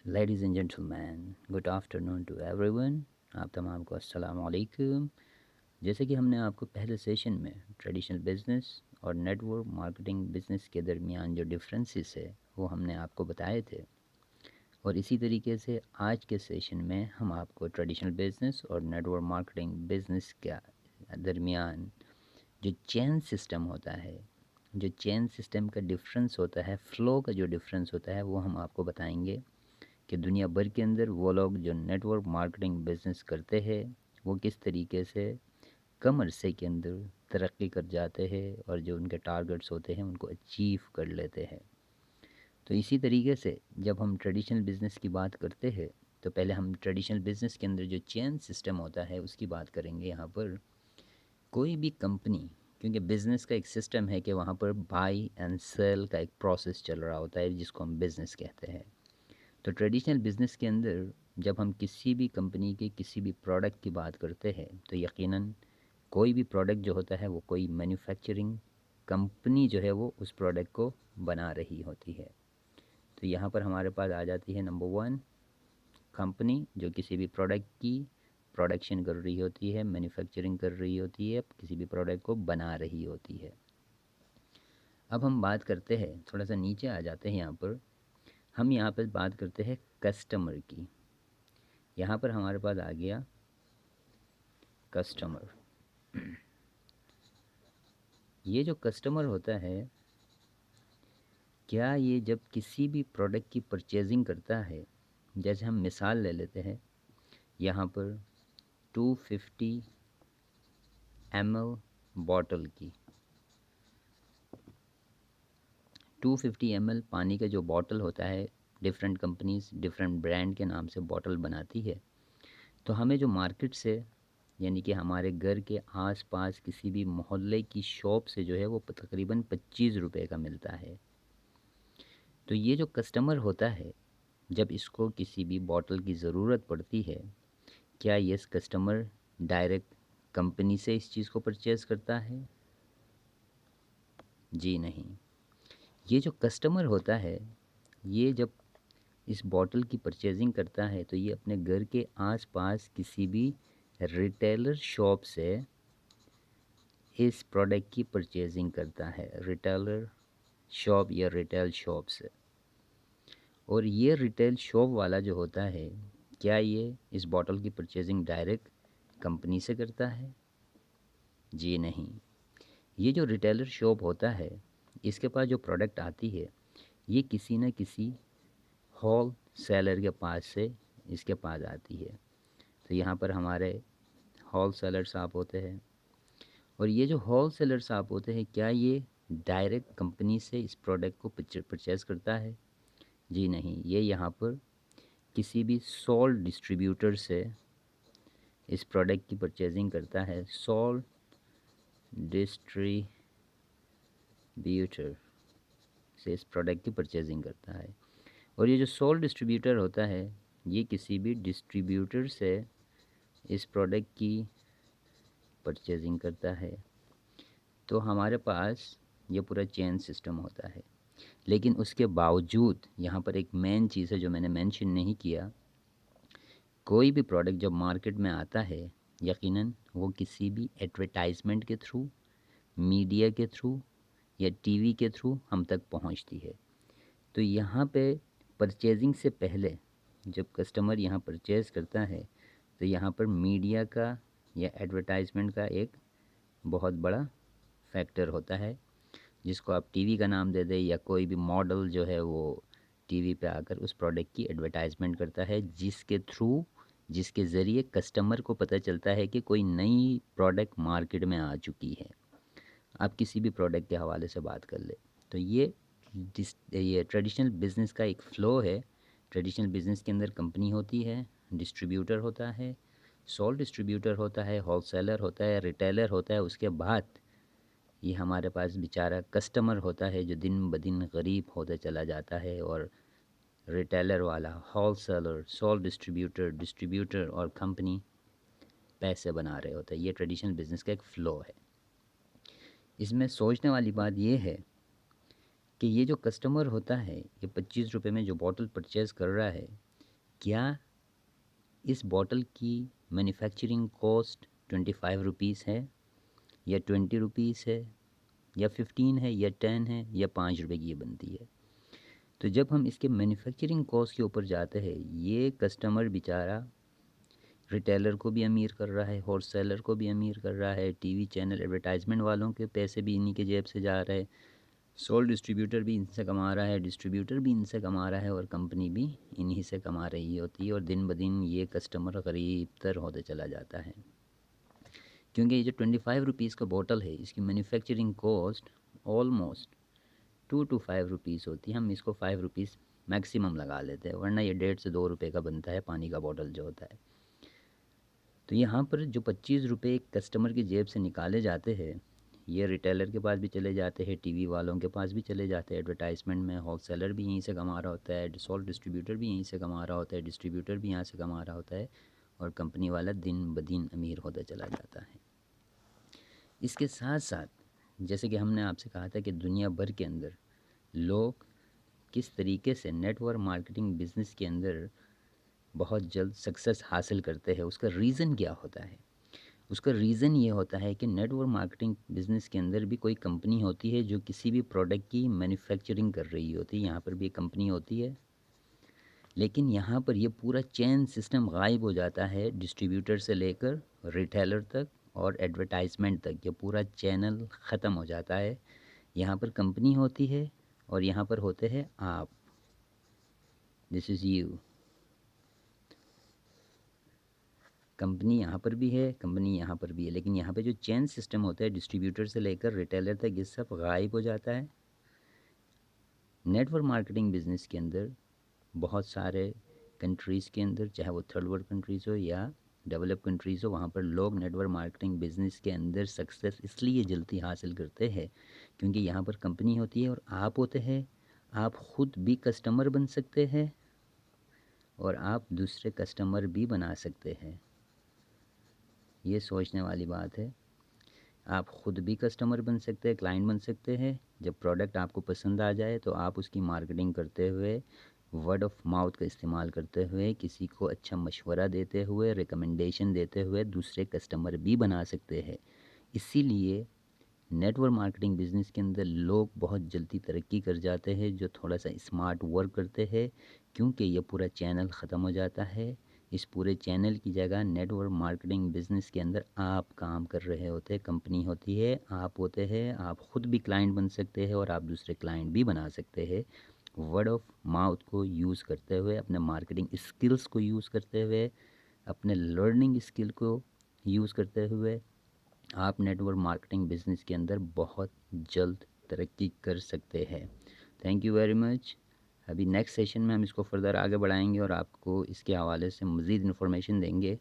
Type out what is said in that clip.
Ladies and gentleman, good afternoon to everyone. آپ تمام کو السلام علیکم. جیسے کہ ہم نے آپ کو پہلے سیشن میں ٹریڈیشنل بزنس اور نیٹ ورک مارکیٹنگ بزنس کے درمیان جو ڈفرینسز ہے وہ ہم نے آپ کو بتائے تھے، اور اسی طریقے سے آج کے سیشن میں ہم آپ کو ٹریڈیشنل بزنس اور نیٹ ورک مارکیٹنگ بزنس کے درمیان جو چین سسٹم ہوتا ہے، جو چین سسٹم کا ڈفرینس ہوتا ہے، فلو کا جو ڈفرینس ہوتا ہے، وہ ہم آپ کو بتائیں گے کہ دنیا بھر کے اندر وہ لوگ جو نیٹ ورک مارکیٹنگ بزنس کرتے ہیں وہ کس طریقے سے کم عرصے کے اندر ترقی کر جاتے ہیں اور جو ان کے ٹارگٹس ہوتے ہیں ان کو اچیو کر لیتے ہیں. تو اسی طریقے سے جب ہم ٹریڈیشنل بزنس کی بات کرتے ہیں تو پہلے ہم ٹریڈیشنل بزنس کے اندر جو چین سسٹم ہوتا ہے اس کی بات کریں گے. یہاں پر کوئی بھی کمپنی، کیونکہ بزنس کا ایک سسٹم ہے کہ وہاں پر بائی اینڈ سیل کا ایک پروسیس چل رہا ہوتا ہے جس کو ہم بزنس کہتے ہیں. تو ٹریڈیشنل بزنس کے اندر جب ہم کسی بھی کمپنی کے کسی بھی پروڈکٹ کی بات کرتے ہیں تو یقیناً کوئی بھی پروڈکٹ جو ہوتا ہے وہ کوئی مینوفیکچرنگ کمپنی جو ہے وہ اس پروڈکٹ کو بنا رہی ہوتی ہے. تو یہاں پر ہمارے پاس آ جاتی ہے نمبر 1 کمپنی جو کسی بھی پروڈکٹ کی پروڈکشن کر رہی ہوتی ہے، مینوفیکچرنگ کر رہی ہوتی ہے، کسی بھی پروڈکٹ کو بنا رہی ہوتی ہے. اب ہم بات کرتے ہیں، تھوڑا سا نیچے آ جاتے ہیں. ہم یہاں پہ بات کرتے ہیں کسٹمر کی. یہاں پر ہمارے پاس آ گیا کسٹمر. یہ جو کسٹمر ہوتا ہے، کیا یہ جب کسی بھی پروڈکٹ کی پرچیزنگ کرتا ہے، جیسے ہم مثال لے لیتے ہیں یہاں پر 250 ml بوٹل کی، 250 ml پانی کا جو بوٹل ہوتا ہے، ڈفرینٹ کمپنیز ڈفرینٹ برانڈ کے نام سے بوٹل بناتی ہے. تو ہمیں جو مارکیٹ سے، یعنی کہ ہمارے گھر کے آس پاس کسی بھی محلے کی شاپ سے جو ہے وہ تقریباً 25 روپے کا ملتا ہے. تو یہ جو کسٹمر ہوتا ہے جب اس کو کسی بھی بوٹل کی ضرورت پڑتی ہے، کیا یہ کسٹمر ڈائریکٹ کمپنی سے اس چیز کو پرچیز کرتا ہے؟ جی نہیں. یہ جو کسٹمر ہوتا ہے یہ جب اس بوٹل کی پرچیزنگ کرتا ہے تو یہ اپنے گھر کے آس پاس کسی بھی ریٹیلر شاپ سے اس پروڈکٹ کی پرچیزنگ کرتا ہے، ریٹیلر شاپ یا ریٹیل شاپ سے. اور یہ ریٹیل شاپ والا جو ہوتا ہے کیا یہ اس بوٹل کی پرچیزنگ ڈائریکٹ کمپنی سے کرتا ہے؟ جی نہیں. یہ جو ریٹیلر شاپ ہوتا ہے اس کے پاس جو پروڈکٹ آتی ہے یہ کسی نہ کسی ہول سیلر کے پاس سے اس کے پاس آتی ہے. تو یہاں پر ہمارے ہول سیلر صاحب ہوتے ہیں، اور یہ جو ہول سیلر صاحب ہوتے ہیں کیا یہ ڈائریکٹ کمپنی سے اس پروڈکٹ کو پرچیز کرتا ہے؟ جی نہیں. یہ یہاں پر کسی بھی سول ڈسٹریبیوٹر سے اس پروڈکٹ کی پرچیزنگ کرتا ہے. سول ڈسٹریبیوٹر سے اس پروڈکٹ کی پرچیزنگ کرتا ہے. اور یہ جو سول ڈسٹریبیوٹر ہوتا ہے یہ کسی بھی ڈسٹریبیوٹر سے اس پروڈکٹ کی پرچیزنگ کرتا ہے. تو ہمارے پاس یہ پورا چین سسٹم ہوتا ہے. لیکن اس کے باوجود یہاں پر ایک مین چیز ہے جو میں نے مینشن نہیں کیا. کوئی بھی پروڈکٹ جب مارکیٹ میں آتا ہے یقیناً وہ کسی بھی ایڈورٹائزمنٹ کے تھرو، میڈیا کے تھرو یا ٹی وی کے تھرو ہم تک پہنچتی ہے. تو یہاں پہ پرچیزنگ سے پہلے جب کسٹمر یہاں پرچیز کرتا ہے تو یہاں پر میڈیا کا یا ایڈورٹائزمنٹ کا ایک بہت بڑا فیکٹر ہوتا ہے، جس کو آپ ٹی وی کا نام دے دیں یا کوئی بھی ماڈل جو ہے وہ ٹی وی پہ آ کر اس پروڈکٹ کی ایڈورٹائزمنٹ کرتا ہے، جس کے ذریعے کسٹمر کو پتہ چلتا ہے کہ کوئی نئی پروڈکٹ مارکیٹ میں آ چکی ہے. آپ کسی بھی پروڈکٹ کے حوالے سے بات کر لیں. تو یہ ٹریڈیشنل بزنس کا ایک فلو ہے. ٹریڈیشنل بزنس کے اندر کمپنی ہوتی ہے، ڈسٹریبیوٹر ہوتا ہے، سول ڈسٹریبیوٹر ہوتا ہے، ہول سیلر ہوتا ہے، ریٹیلر ہوتا ہے. اس کے بعد یہ ہمارے پاس بیچارہ کسٹمر ہوتا ہے جو دن بدن غریب ہوتا چلا جاتا ہے، اور ریٹیلر والا، ہول سیلر، سول ڈسٹریبیوٹر اور کمپنی پیسے بنا رہے ہوتے ہیں. یہ ٹریڈیشنل بزنس کا ایک فلو ہے. اس میں سوچنے والی بات یہ ہے کہ یہ جو کسٹمر ہوتا ہے یہ 25 روپے میں جو بوٹل پرچیز کر رہا ہے کیا اس بوٹل کی مینوفیکچرنگ کاسٹ 25 روپیز ہے یا 20 روپیز ہے یا 15 ہے یا 10 ہے یا 5 روپے کی یہ بنتی ہے. تو جب ہم اس کے مینوفیکچرنگ کاسٹ کے اوپر جاتے ہیں، یہ کسٹمر بیچارہ ریٹیلر کو بھی امیر کر رہا ہے، ہول سیلر کو بھی امیر کر رہا ہے، ٹی وی چینل ایڈورٹائزمنٹ والوں کے پیسے بھی انہی کے جیب سے جا رہے، سول ڈسٹریبیوٹر بھی ان سے کما رہا ہے، ڈسٹریبیوٹر بھی ان سے کما رہا ہے، اور کمپنی بھی انہی سے کما رہی ہوتی ہے، اور دن بدن یہ کسٹمر غریب تر ہوتے چلا جاتا ہے. کیونکہ یہ جو 25 روپیز کا بوٹل ہے، اس کی manufacturing cost almost 2 to 5 rupees ہوتی ہے. ہم اس کو 5 روپیز میکسیمم لگا لیتے ہیں، ورنہ یہ 1.5 سے 2 روپے کا بنتا ہے پانی کا بوٹل جو ہوتا ہے. تو یہاں پر جو 25 روپے ایک کسٹمر کی جیب سے نکالے جاتے ہیں، یہ ریٹیلر کے پاس بھی چلے جاتے ہیں، ٹی وی والوں کے پاس بھی چلے جاتے ہیں، ایڈورٹائزمنٹ میں ہول سیلر بھی یہیں سے کما رہا ہوتا ہے، سول ڈسٹریبیوٹر بھی یہیں سے کما رہا ہوتا ہے، ڈسٹریبیوٹر بھی یہاں سے کما رہا ہوتا ہے، اور کمپنی والا دن بدن امیر ہوتا چلا جاتا ہے. اس کے ساتھ ساتھ جیسے کہ ہم نے آپ سے کہا تھا کہ دنیا بھر کے اندر لوگ کس طریقے سے نیٹ ورک مارکیٹنگ بزنس کے اندر بہت جلد سکسیس حاصل کرتے ہیں، اس کا ریزن کیا ہوتا ہے؟ اس کا ریزن یہ ہوتا ہے کہ نیٹ ورک مارکیٹنگ بزنس کے اندر بھی کوئی کمپنی ہوتی ہے جو کسی بھی پروڈکٹ کی مینوفیکچرنگ کر رہی ہوتی ہے. یہاں پر بھی ایک کمپنی ہوتی ہے، لیکن یہاں پر یہ پورا چین سسٹم غائب ہو جاتا ہے. ڈسٹریبیوٹر سے لے کر ریٹیلر تک اور ایڈورٹائزمنٹ تک یہ پورا چینل ختم ہو جاتا ہے. یہاں پر کمپنی ہوتی ہے اور یہاں پر ہوتے ہیں آپ. دس از یو. کمپنی یہاں پر بھی ہے، کمپنی یہاں پر بھی ہے، لیکن یہاں پہ جو چین سسٹم ہوتا ہے ڈسٹریبیوٹر سے لے کر ریٹیلر تک، یہ سب غائب ہو جاتا ہے. نیٹ ورک مارکیٹنگ بزنس کے اندر بہت سارے کنٹریز کے اندر، چاہے وہ تھرڈ ورلڈ کنٹریز ہو یا ڈیولپ کنٹریز ہو، وہاں پر لوگ نیٹ ورک مارکیٹنگ بزنس کے اندر سکسیس اس لیے جلدی حاصل کرتے ہیں کیونکہ یہاں پر کمپنی ہوتی ہے اور آپ ہوتے ہیں. آپ خود بھی کسٹمر بن سکتے ہیں اور آپ دوسرے کسٹمر بھی بنا سکتے ہیں. یہ سوچنے والی بات ہے. آپ خود بھی کسٹمر بن سکتے ہیں، کلائنٹ بن سکتے ہیں. جب پروڈکٹ آپ کو پسند آ جائے تو آپ اس کی مارکیٹنگ کرتے ہوئے، ورڈ آف ماؤتھ کا استعمال کرتے ہوئے، کسی کو اچھا مشورہ دیتے ہوئے، ریکمنڈیشن دیتے ہوئے دوسرے کسٹمر بھی بنا سکتے ہیں. اسی لیے نیٹ ورک مارکیٹنگ بزنس کے اندر لوگ بہت جلدی ترقی کر جاتے ہیں جو تھوڑا سا اسمارٹ ورک کرتے ہیں، کیونکہ یہ پورا چینل ختم ہو جاتا ہے. اس پورے چینل کی جگہ نیٹ ورک مارکیٹنگ بزنس کے اندر آپ کام کر رہے ہوتے ہیں، کمپنی ہوتی ہے، آپ ہوتے ہیں. آپ خود بھی کلائنٹ بن سکتے ہیں اور آپ دوسرے کلائنٹ بھی بنا سکتے ہیں. ورڈ آف ماؤتھ کو یوز کرتے ہوئے، اپنے مارکیٹنگ اسکلز کو یوز کرتے ہوئے، اپنے لرننگ اسکل کو یوز کرتے ہوئے آپ نیٹ ورک مارکیٹنگ بزنس کے اندر بہت جلد ترقی کر سکتے ہیں. Thank you very much. ابھی نیکسٹ سیشن میں ہم اس کو فردر آگے بڑھائیں گے اور آپ کو اس کے حوالے سے مزید انفارمیشن دیں گے.